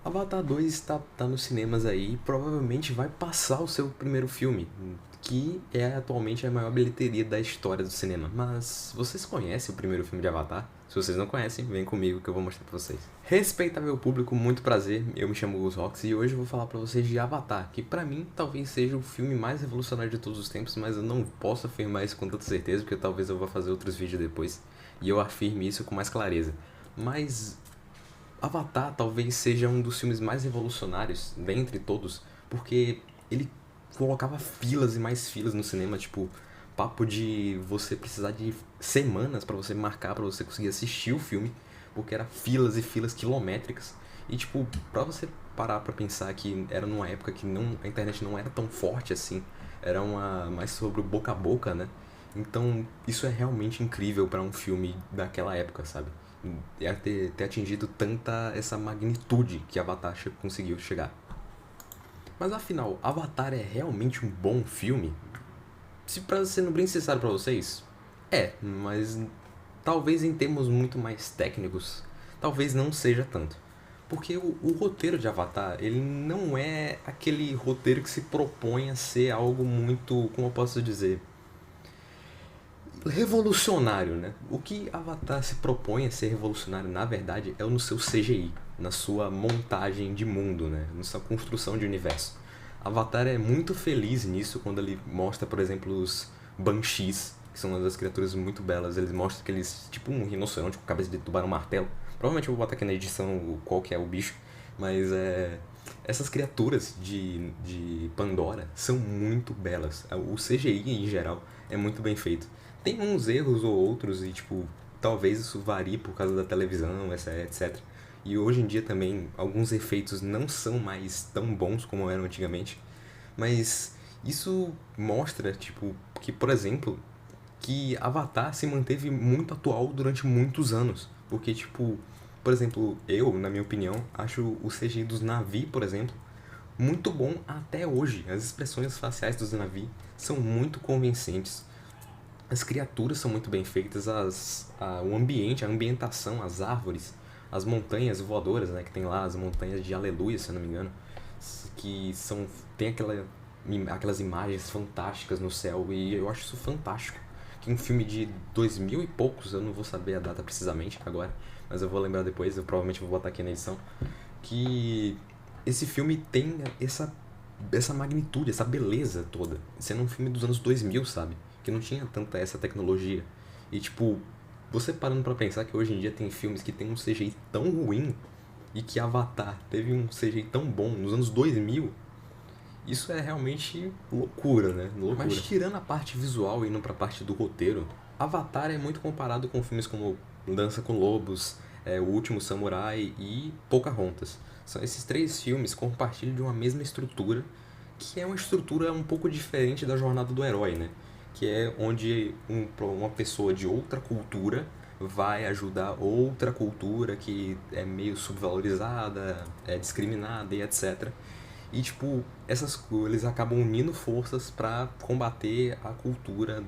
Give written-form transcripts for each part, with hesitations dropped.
Avatar 2 tá nos cinemas aí e provavelmente vai passar o seu primeiro filme, que é atualmente a maior bilheteria da história do cinema. Mas vocês conhecem o primeiro filme de Avatar? Se vocês não conhecem, vem comigo que eu vou mostrar pra vocês. Respeitável público, muito prazer, eu me chamo Gus Rox e hoje eu vou falar pra vocês de Avatar, que pra mim talvez seja o filme mais revolucionário de todos os tempos, mas eu não posso afirmar isso com tanta certeza, porque talvez eu vá fazer outros vídeos depois e eu afirme isso com mais clareza. Mas Avatar talvez seja um dos filmes mais revolucionários dentre todos, porque ele colocava filas e mais filas no cinema, tipo, papo de você precisar de semanas pra você marcar, pra você conseguir assistir o filme, porque era filas e filas quilométricas. E tipo, pra você parar pra pensar que era numa época que a internet não era tão forte assim, era mais sobre o boca a boca, né? Então, isso é realmente incrível pra um filme daquela época, sabe? É ter atingido tanta essa magnitude que Avatar conseguiu chegar. Mas afinal, Avatar é realmente um bom filme? Se pra sendo bem sincero pra vocês, mas talvez em termos muito mais técnicos, talvez não seja tanto. Porque o roteiro de Avatar, ele não é aquele roteiro que se propõe a ser algo muito, como eu posso dizer, revolucionário, né? O que Avatar se propõe a ser revolucionário, na verdade, é no seu CGI, na sua montagem de mundo, né? Na sua construção de universo. Avatar é muito feliz nisso quando ele mostra, por exemplo, os Banshees, que são uma das criaturas muito belas. Eles mostram que eles, tipo um rinoceronte com cabeça de tubarão martelo. Provavelmente eu vou botar aqui na edição qual que é o bicho, mas essas criaturas de Pandora são muito belas. O CGI em geral é muito bem feito. Tem uns erros ou outros e, tipo, talvez isso varie por causa da televisão, etc. E hoje em dia também alguns efeitos não são mais tão bons como eram antigamente. Mas isso mostra, tipo, que, por exemplo, que Avatar se manteve muito atual durante muitos anos. Porque, tipo, por exemplo, eu, na minha opinião, acho o CGI dos Na'vi, por exemplo, muito bom até hoje. As expressões faciais dos Na'vi são muito convincentes. As criaturas são muito bem feitas, o ambiente, a ambientação, as árvores, as montanhas voadoras, né, que tem lá, as montanhas de Aleluia, se eu não me engano, que são, tem aquelas imagens fantásticas no céu, e eu acho isso fantástico. Que um filme de 2000 e poucos, eu não vou saber a data precisamente agora, mas eu vou lembrar depois, eu provavelmente vou botar aqui na edição, que esse filme tem essa magnitude, essa beleza toda, sendo um filme dos anos 2000, sabe? Que não tinha tanta essa tecnologia. E tipo, você parando pra pensar que hoje em dia tem filmes que tem um CGI tão ruim e que Avatar teve um CGI tão bom nos anos 2000, isso é realmente loucura, né? Loucura. Mas tirando a parte visual e indo pra parte do roteiro, Avatar é muito comparado com filmes como Dança com Lobos, O Último Samurai e Pocahontas. São esses três filmes compartilham de uma mesma estrutura, que é uma estrutura um pouco diferente da jornada do herói, né? Que é onde uma pessoa de outra cultura vai ajudar outra cultura que é meio subvalorizada, é discriminada e etc. E tipo, eles acabam unindo forças pra combater a cultura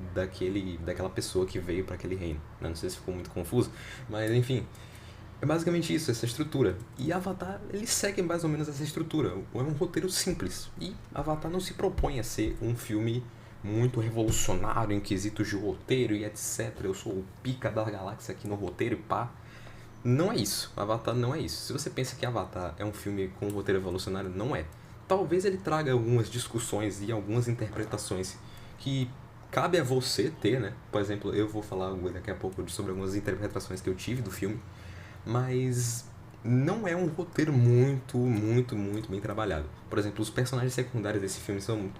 daquela pessoa que veio pra aquele reino. Não sei se ficou muito confuso, mas enfim, é basicamente isso, essa estrutura. E Avatar, ele segue mais ou menos essa estrutura. É um roteiro simples. E Avatar não se propõe a ser um filme muito revolucionário em quesitos de roteiro e etc. Eu sou o pica da galáxia aqui no roteiro e pá. Não é isso. Avatar não é isso. Se você pensa que Avatar é um filme com um roteiro revolucionário, não é. Talvez ele traga algumas discussões e algumas interpretações que cabe a você ter, né? Por exemplo, eu vou falar daqui a pouco sobre algumas interpretações que eu tive do filme, mas não é um roteiro muito bem trabalhado. Por exemplo, os personagens secundários desse filme são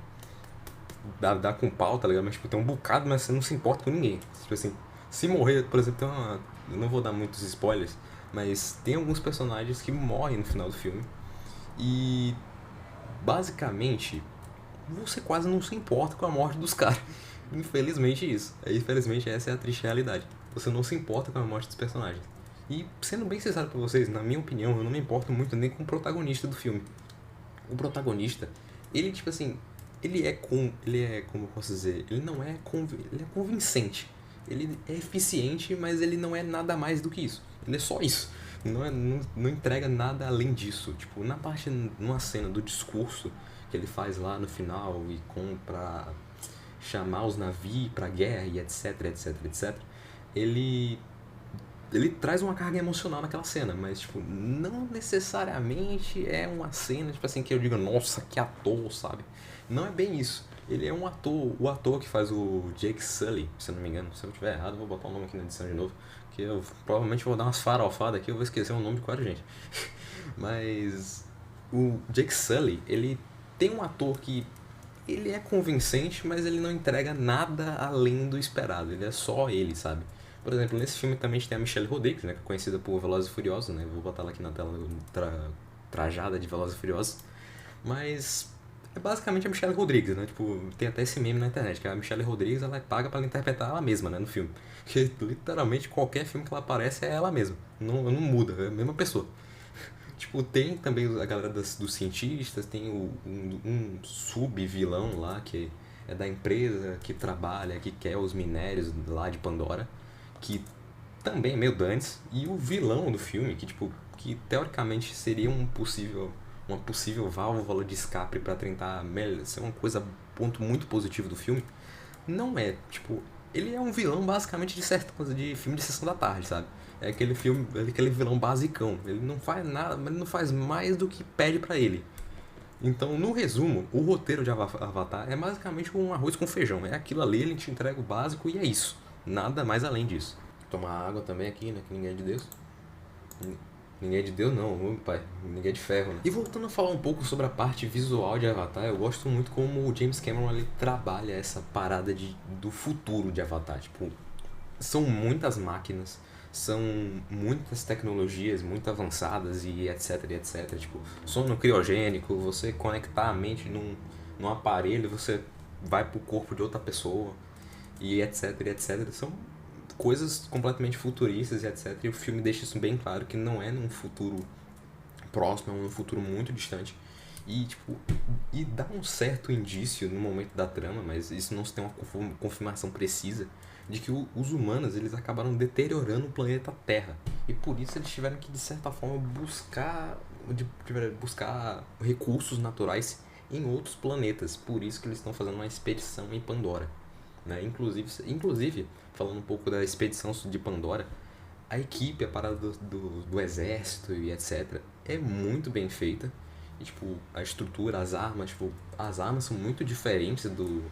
dá com pau, tá ligado? Mas tipo, tem um bocado, mas você não se importa com ninguém. Tipo assim, se morrer, por exemplo, eu não vou dar muitos spoilers, mas tem alguns personagens que morrem no final do filme. E basicamente, você quase não se importa com a morte dos caras. Infelizmente isso. Infelizmente essa é a triste realidade. Você não se importa com a morte dos personagens. E sendo bem sincero pra vocês, na minha opinião, eu não me importo muito nem com o protagonista do filme. O protagonista, ele tipo assim, ele é, como eu posso dizer, ele não é ele é convincente. Ele é eficiente, mas ele não é nada mais do que isso. Ele é só isso. não entrega nada além disso. Tipo, numa cena do discurso que ele faz lá no final e pra chamar os navios pra guerra e etc, etc, etc, ele ele traz uma carga emocional naquela cena, mas, tipo, não necessariamente é uma cena, tipo assim, que eu digo, nossa, que ator, sabe? Não é bem isso. Ele é um ator, o ator que faz o Jake Sully, se eu não me engano. Se eu tiver errado, eu vou botar o nome aqui na edição de novo, que eu provavelmente vou dar umas farofadas aqui, eu vou esquecer o nome de quase gente. Mas o Jake Sully, ele tem um ator que ele é convincente, mas ele não entrega nada além do esperado. Ele é só ele, sabe? Por exemplo, nesse filme também tem a Michelle Rodrigues, né, que é conhecida por Velozes e Furiosos, né? Vou botar ela aqui na tela trajada de Velozes e Furiosos. Mas é basicamente a Michelle Rodrigues, né? Tipo, tem até esse meme na internet, que a Michelle Rodrigues ela é paga pra ela interpretar ela mesma, né, no filme. Porque literalmente qualquer filme que ela aparece é ela mesma. Não muda, é a mesma pessoa. Tipo, tem também a galera dos cientistas, tem um sub-vilão lá que é da empresa que trabalha, que quer os minérios lá de Pandora, que também é meio dantes, e o vilão do filme, que tipo, que teoricamente seria uma possível válvula de escape pra tentar ser uma coisa, ponto muito positivo do filme, não é, tipo, ele é um vilão basicamente de certa coisa de filme de sessão da tarde, sabe? É aquele filme, aquele vilão basicão. Ele não faz nada, mas ele não faz mais do que pede pra ele. Então, no resumo, o roteiro de Avatar é basicamente um arroz com feijão. É aquilo ali, ele te entrega o básico e é isso. Nada mais além disso. Tomar água também aqui, né? Que ninguém é de Deus. Ninguém é de Deus não, meu pai. Ninguém é de ferro, né? E voltando a falar um pouco sobre a parte visual de Avatar, eu gosto muito como o James Cameron ele trabalha essa parada do futuro de Avatar. Tipo, são muitas máquinas, são muitas tecnologias muito avançadas e etc, e etc. Tipo, sono criogênico, você conectar a mente num aparelho, você vai pro corpo de outra pessoa e etc, e etc. São coisas completamente futuristas e etc. E o filme deixa isso bem claro que não é num futuro próximo, é um futuro muito distante. E, tipo, e dá um certo indício no momento da trama, mas isso não se tem uma confirmação precisa, de que os humanos eles acabaram deteriorando o planeta Terra. E por isso eles tiveram que, de certa forma, buscar recursos naturais em outros planetas. Por isso que eles estão fazendo uma expedição em Pandora. Né? Inclusive, falando um pouco da expedição de Pandora, a equipe, a parada do exército e etc. é muito bem feita. E, tipo, a estrutura, as armas são muito diferentes do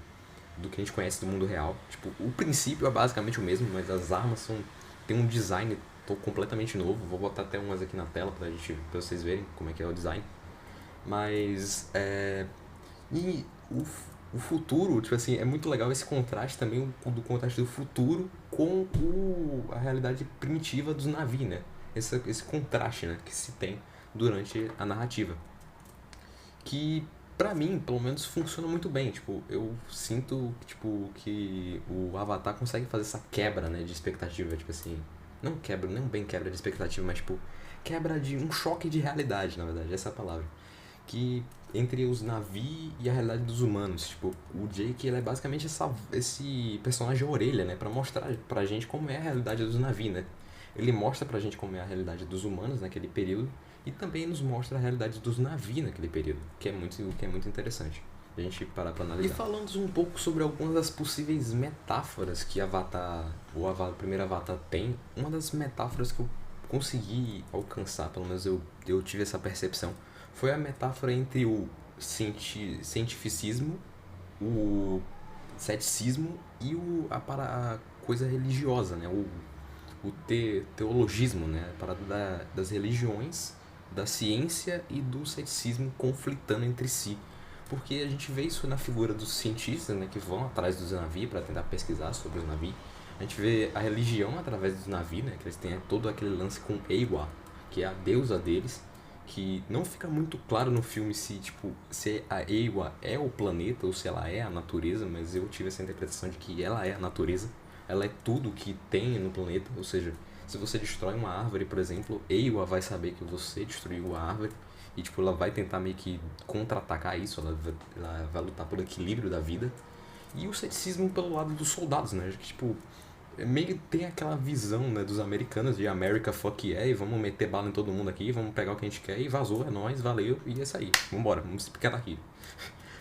que a gente conhece do mundo real. Tipo, o princípio é basicamente o mesmo, mas as armas tem um design completamente novo. Vou botar até umas aqui na tela pra vocês verem como é que é o design. Mas, e o futuro, tipo assim, é muito legal esse contraste também, do contraste do futuro com a realidade primitiva dos navios, né? Esse contraste, né, que se tem durante a narrativa. Que, pra mim, pelo menos, funciona muito bem. Tipo, eu sinto, tipo, que o Avatar consegue fazer essa quebra, né, de expectativa, tipo assim... Não bem quebra de expectativa, mas, tipo, quebra de um choque de realidade, na verdade, essa é a palavra. Que entre os navios e a realidade dos humanos. Tipo, o Jake ele é basicamente esse personagem orelha, né? Pra mostrar pra gente como é a realidade dos navios, né? Ele mostra pra gente como é a realidade dos humanos naquele período e também nos mostra a realidade dos navios naquele período, que é muito interessante a gente parar pra analisar. E falando um pouco sobre algumas das possíveis metáforas que o primeiro Avatar tem, uma das metáforas que eu consegui alcançar, pelo menos eu tive essa percepção, foi a metáfora entre o cientificismo, o ceticismo e a coisa religiosa, né? Teologismo, né? A parada das religiões, da ciência e do ceticismo conflitando entre si. Porque a gente vê isso na figura dos cientistas, né? Que vão atrás dos navios para tentar pesquisar sobre os navios. A gente vê a religião através dos navios, né? Que eles têm todo aquele lance com Eywa, que é a deusa deles, que não fica muito claro no filme se a Eywa é o planeta ou se ela é a natureza, mas eu tive essa interpretação de que ela é a natureza, ela é tudo que tem no planeta, ou seja, se você destrói uma árvore, por exemplo, Eywa vai saber que você destruiu a árvore e tipo, ela vai tentar meio que contra-atacar isso, ela vai lutar pelo equilíbrio da vida. E o ceticismo pelo lado dos soldados, né? Que, tipo, meio que tem aquela visão, né, dos americanos de America fuck yeah, e vamos meter bala em todo mundo aqui, vamos pegar o que a gente quer e vazou, é nóis, valeu, e é isso aí. Vambora, vamos ficar daqui.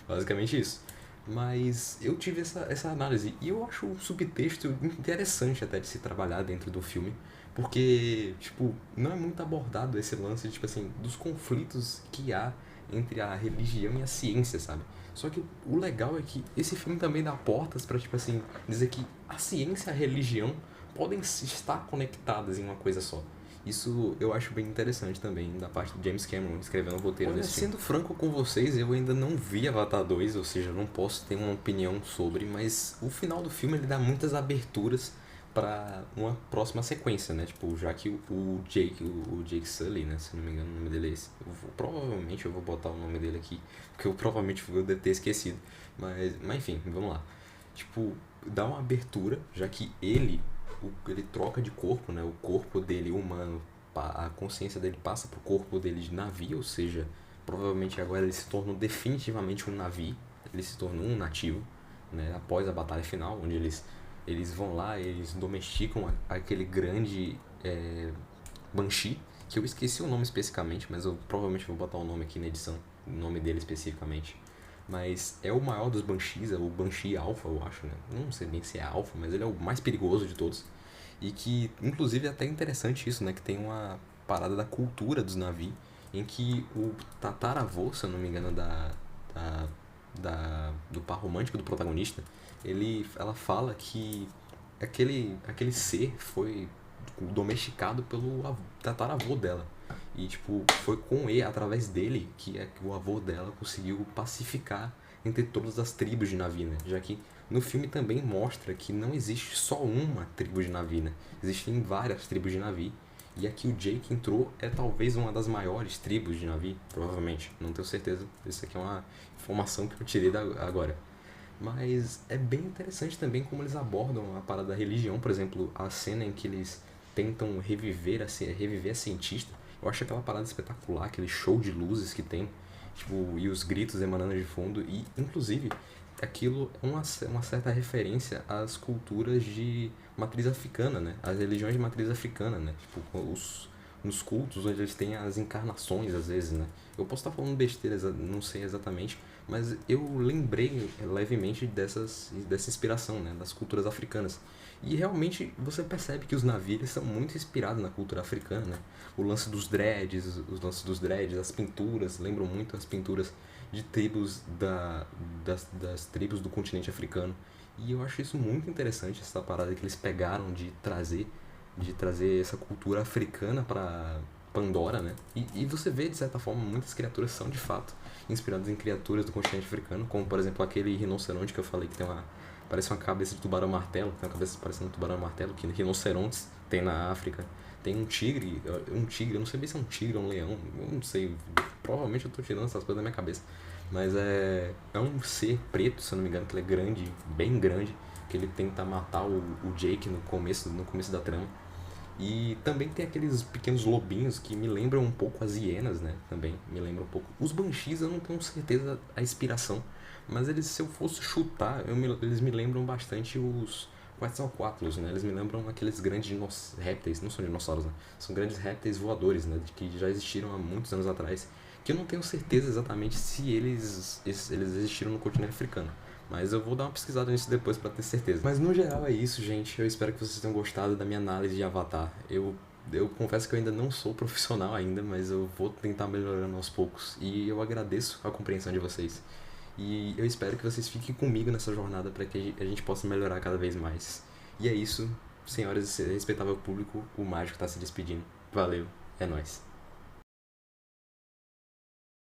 Basicamente isso. Mas eu tive essa análise e eu acho o subtexto interessante até de se trabalhar dentro do filme, porque, tipo, não é muito abordado esse lance, tipo assim, dos conflitos que há entre a religião e a ciência, sabe? Só que o legal é que esse filme também dá portas pra, tipo assim, dizer que a ciência e a religião podem estar conectadas em uma coisa só. Isso eu acho bem interessante também, da parte do James Cameron escrevendo o roteiro desse filme. Sendo franco com vocês, eu ainda não vi Avatar 2, ou seja, não posso ter uma opinião sobre, mas o final do filme ele dá muitas aberturas para uma próxima sequência, né? Tipo, já que o Jake Sully, né? Se não me engano, o nome dele é esse. Provavelmente eu vou botar o nome dele aqui, porque eu provavelmente eu devo ter esquecido. Mas enfim, vamos lá. Tipo, dá uma abertura, já que ele troca de corpo, né? O corpo dele humano, a consciência dele passa pro corpo dele de navio, ou seja, provavelmente agora ele se tornou definitivamente um navio, ele se tornou um nativo, né? Após a batalha final, onde eles vão lá, eles domesticam aquele grande Banshee, que eu esqueci o nome especificamente, mas eu provavelmente vou botar o nome aqui na edição, o nome dele especificamente. Mas é o maior dos Banshees, é o Banshee Alpha, eu acho, né? Não sei nem se é Alpha, mas ele é o mais perigoso de todos. E que, inclusive, é até interessante isso, né? Que tem uma parada da cultura dos navios, em que o tataravô, se eu não me engano, da, do par romântico do protagonista, ela fala que aquele ser foi domesticado pelo tataravô dela. E, tipo, foi com ele, através dele, que o avô dela conseguiu pacificar entre todas as tribos de Na'vi, né? Já que no filme também mostra que não existe só uma tribo de Na'vi, né? Existem várias tribos de Na'vi. E aqui o Jake entrou é talvez uma das maiores tribos de Na'vi, provavelmente. Não tenho certeza. Isso aqui é uma informação que eu tirei agora. Mas é bem interessante também como eles abordam a parada da religião. Por exemplo, a cena em que eles tentam reviver a cientista. Eu acho aquela parada espetacular, aquele show de luzes que tem, tipo, e os gritos emanando de fundo. E, inclusive, aquilo é uma certa referência às culturas de matriz africana, né? As religiões de matriz africana, né? Tipo, nos cultos onde eles têm as encarnações, às vezes, né? Eu posso estar falando besteira, não sei exatamente, mas eu lembrei levemente dessa inspiração, né? Das culturas africanas. E realmente você percebe que os navios são muito inspirados na cultura africana, né? Os lances dos dreads, as pinturas, lembram muito as pinturas de tribos das tribos do continente africano. E eu acho isso muito interessante, essa parada que eles pegaram de trazer essa cultura africana para Pandora, né? E você vê, de certa forma, muitas criaturas são, de fato, inspiradas em criaturas do continente africano, como, por exemplo, aquele rinoceronte que eu falei que parece uma cabeça de tubarão-martelo, tem uma cabeça parecendo um tubarão-martelo, que rinocerontes tem na África. Tem um tigre, eu não sei bem se é um tigre ou um leão, eu não sei, provavelmente eu tô tirando essas coisas da minha cabeça. Mas é um ser preto, se eu não me engano, que ele é grande, bem grande, que ele tenta matar o Jake no começo da trama. E também tem aqueles pequenos lobinhos que me lembram um pouco as hienas, né? Também me lembram um pouco. Os Banshees eu não tenho certeza a inspiração, mas se eu fosse chutar, eles me lembram bastante os Quetzalcoatlus, né? Eles me lembram aqueles grandes répteis, não são dinossauros, né? São grandes répteis voadores, né? Que já existiram há muitos anos atrás, que eu não tenho certeza exatamente se eles existiram no continente africano. Mas eu vou dar uma pesquisada nisso depois pra ter certeza. Mas no geral é isso, gente. Eu espero que vocês tenham gostado da minha análise de Avatar. Eu confesso que eu ainda não sou profissional ainda, mas eu vou tentar melhorando aos poucos. E eu agradeço a compreensão de vocês. E eu espero que vocês fiquem comigo nessa jornada para que a gente possa melhorar cada vez mais. E é isso, senhoras e respeitável público, o Mágico tá se despedindo. Valeu, é nóis.